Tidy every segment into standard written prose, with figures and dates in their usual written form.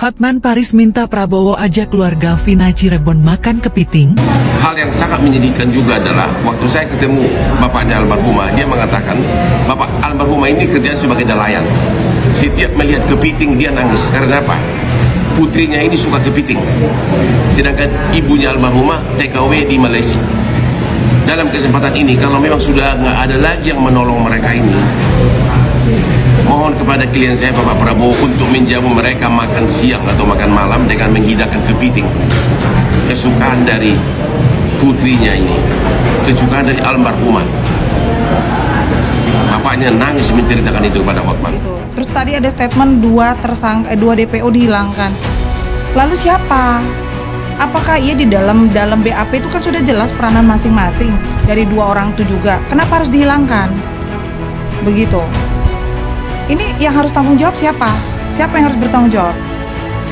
Hotman Paris minta Prabowo ajak keluarga Vina Cirebon makan kepiting. Hal yang sangat menyedihkan juga adalah waktu saya ketemu bapaknya almarhumah, dia mengatakan bapak almarhumah ini kerja sebagai nelayan. Setiap melihat kepiting dia nangis. Karena apa? Putrinya ini suka kepiting. Sedangkan ibunya almarhumah TKW di Malaysia. Dalam kesempatan ini, kalau memang sudah nggak ada lagi yang menolong mereka ini, mohon kepada klien saya Bapak Prabowo untuk menjamu mereka makan siang atau makan malam dengan menghidangkan kepiting. Kesukaan dari putrinya ini, kesukaan dari almarhumah. Bapaknya nangis menceritakan itu kepada Hotman. Terus tadi ada statement dua DPO dihilangkan. Lalu siapa? Apakah ia di dalam BAP itu kan sudah jelas peranan masing-masing dari dua orang itu juga. Kenapa harus dihilangkan? Begitu. Ini yang harus tanggung jawab siapa? Siapa yang harus bertanggung jawab?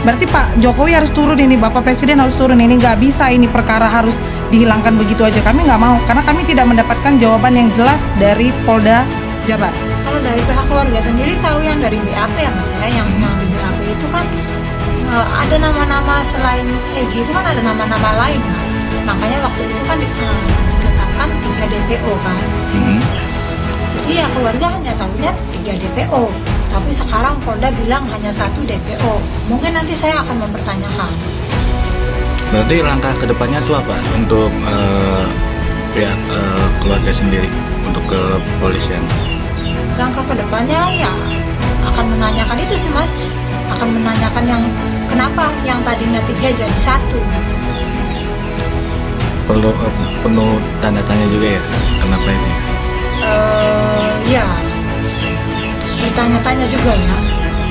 Berarti Pak Jokowi harus turun ini, Bapak Presiden harus turun ini. Nggak bisa ini perkara harus dihilangkan begitu aja. Kami nggak mau, karena kami tidak mendapatkan jawaban yang jelas dari Polda Jabar. Kalau dari pihak keluarga sendiri tahu yang dari BAP ya Mas ya, yang di BAP itu kan ada nama-nama selain Egy itu kan ada nama-nama lain Mas. Makanya waktu itu kan ditetapkan 3 DPO kan. Jadi ya keluarga hanya tahunya 3 DPO. Tapi sekarang Polda bilang hanya 1 DPO. Mungkin nanti saya akan mempertanyakan. Berarti langkah kedepannya itu apa untuk pihak keluarga sendiri, untuk ke kepolisian? Langkah kedepannya ya akan menanyakan itu sih Mas. Akan menanyakan yang kenapa yang tadinya 3 jadi 1. Penuh tanda tanya juga ya, kenapa ini? Ya bertanya-tanya juga ya,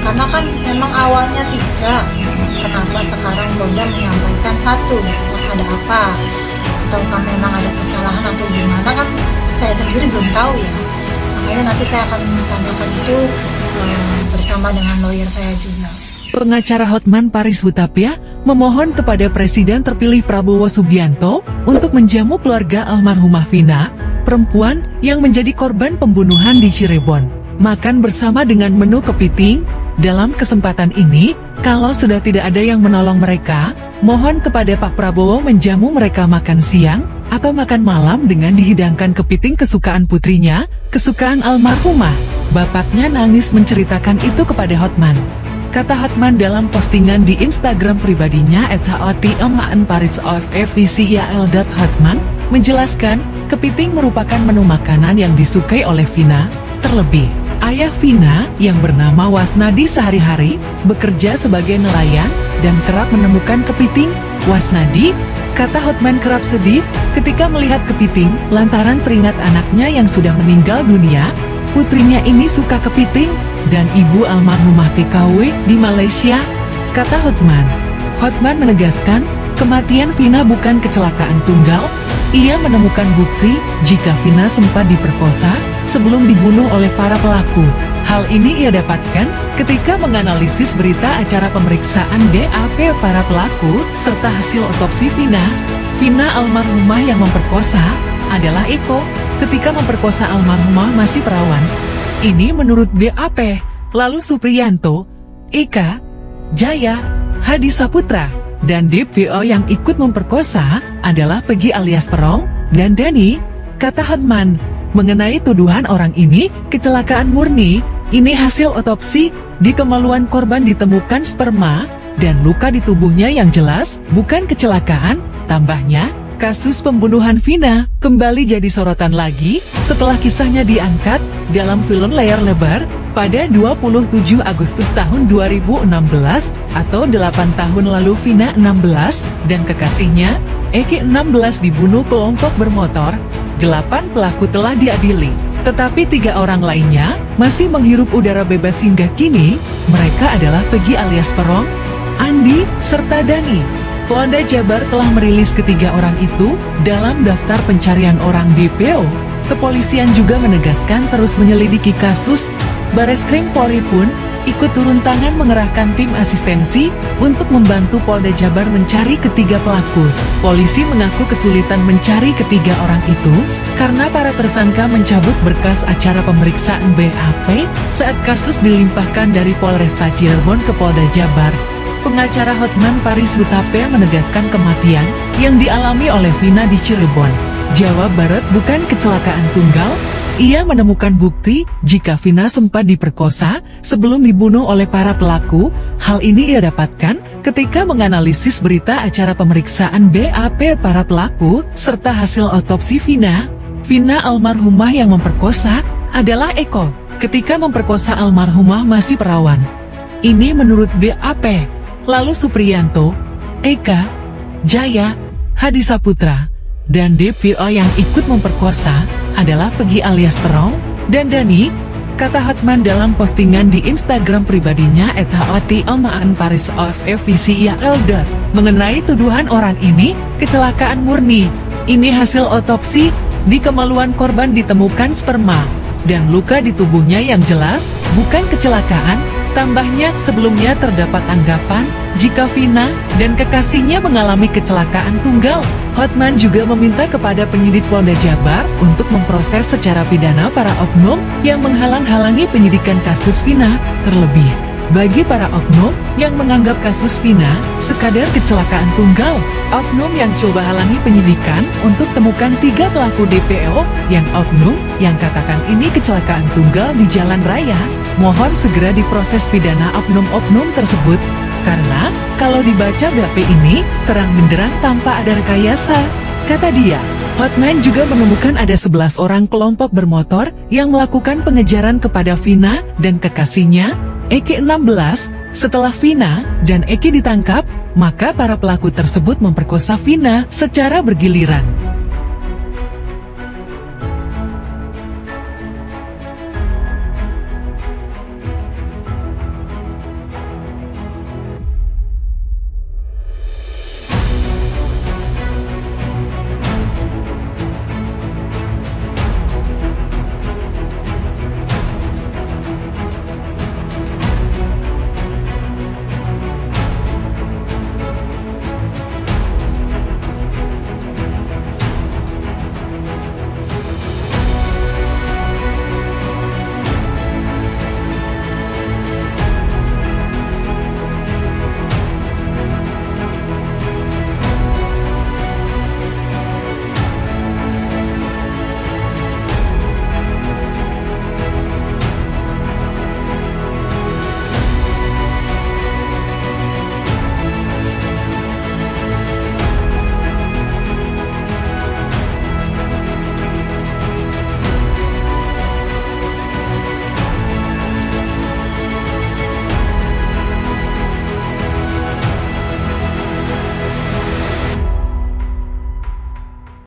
karena kan memang awalnya 3, kenapa sekarang Polda menyampaikan 1, ada apa, ataukah memang ada kesalahan atau gimana, kan saya sendiri belum tahu ya. Makanya nanti saya akan menanyakan itu bersama dengan lawyer saya juga. Pengacara Hotman Paris Hutapea memohon kepada Presiden terpilih Prabowo Subianto untuk menjamu keluarga almarhumah Vina, perempuan yang menjadi korban pembunuhan di Cirebon, makan bersama dengan menu kepiting. Dalam kesempatan ini, kalau sudah tidak ada yang menolong mereka, mohon kepada Pak Prabowo menjamu mereka makan siang atau makan malam dengan dihidangkan kepiting kesukaan putrinya, kesukaan almarhumah. Bapaknya nangis menceritakan itu kepada Hotman. Kata Hotman dalam postingan di Instagram pribadinya @hotmanparisofficial.hotman menjelaskan, kepiting merupakan menu makanan yang disukai oleh Vina. Terlebih, ayah Vina yang bernama Wasnadi sehari-hari bekerja sebagai nelayan dan kerap menemukan kepiting. Wasnadi, kata Hotman, kerap sedih ketika melihat kepiting lantaran teringat anaknya yang sudah meninggal dunia. Putrinya ini suka kepiting dan ibu almarhumah TKW di Malaysia, kata Hotman. Hotman menegaskan, kematian Vina bukan kecelakaan tunggal. Ia menemukan bukti jika Vina sempat diperkosa sebelum dibunuh oleh para pelaku. Hal ini ia dapatkan ketika menganalisis berita acara pemeriksaan BAP para pelaku serta hasil otopsi Vina. Vina almarhumah yang memperkosa adalah Eko ketika memperkosa almarhumah masih perawan. Ini menurut BAP. Lalu Supriyanto, Eka, Jaya, Hadi Saputra, dan DPO yang ikut memperkosa adalah Peggy alias Perong dan Dani, kata Hotman. Mengenai tuduhan orang ini kecelakaan murni, ini hasil otopsi. Di kemaluan korban ditemukan sperma dan luka di tubuhnya yang jelas bukan kecelakaan. Tambahnya, kasus pembunuhan Vina kembali jadi sorotan lagi setelah kisahnya diangkat dalam film layar lebar pada 27 Agustus tahun 2016 atau 8 tahun lalu. Vina 16 dan kekasihnya Eki 16 dibunuh kelompok bermotor. 8 pelaku telah diadili, tetapi 3 orang lainnya masih menghirup udara bebas hingga kini. Mereka adalah Peggy alias Perong, Andi, serta Dani. Polda Jabar telah merilis ketiga orang itu dalam daftar pencarian orang DPO. Kepolisian juga menegaskan terus menyelidiki kasus. Bareskrim Polri pun ikut turun tangan mengerahkan tim asistensi untuk membantu Polda Jabar mencari ketiga pelaku. Polisi mengaku kesulitan mencari ketiga orang itu karena para tersangka mencabut berkas acara pemeriksaan BAP saat kasus dilimpahkan dari Polresta Cirebon ke Polda Jabar. pengacara Hotman Paris Hutapea menegaskan kematian yang dialami oleh Vina di Cirebon, Jawa Barat bukan kecelakaan tunggal. Ia menemukan bukti jika Vina sempat diperkosa sebelum dibunuh oleh para pelaku. Hal ini ia dapatkan ketika menganalisis berita acara pemeriksaan BAP para pelaku serta hasil otopsi Vina. Vina almarhumah yang memperkosa adalah Eko ketika memperkosa almarhumah masih perawan. Ini menurut BAP. Lalu Supriyanto, Eka, Jaya, Hadi Saputra, dan DPO yang ikut memperkosa adalah Peggy alias Perong dan Dani, kata Hotman dalam postingan di Instagram pribadinya @hotman_paris_official. Mengenai tuduhan orang ini kecelakaan murni. Ini hasil otopsi. Di kemaluan korban ditemukan sperma dan luka di tubuhnya yang jelas bukan kecelakaan. Tambahnya, sebelumnya terdapat anggapan jika Vina dan kekasihnya mengalami kecelakaan tunggal. Hotman juga meminta kepada penyidik Polda Jabar untuk memproses secara pidana para oknum yang menghalang-halangi penyidikan kasus Vina. Terlebih, bagi para oknum yang menganggap kasus Vina sekadar kecelakaan tunggal, oknum yang coba halangi penyidikan untuk temukan 3 pelaku DPO yang oknum yang katakan ini kecelakaan tunggal di jalan raya, mohon segera diproses pidana oknum-oknum tersebut. Karena kalau dibaca BAP ini terang benderang tanpa ada rekayasa, kata dia. Hotman juga menemukan ada 11 orang kelompok bermotor yang melakukan pengejaran kepada Vina dan kekasihnya, Eki 16. Setelah Vina dan Eki ditangkap, maka para pelaku tersebut memperkosa Vina secara bergiliran.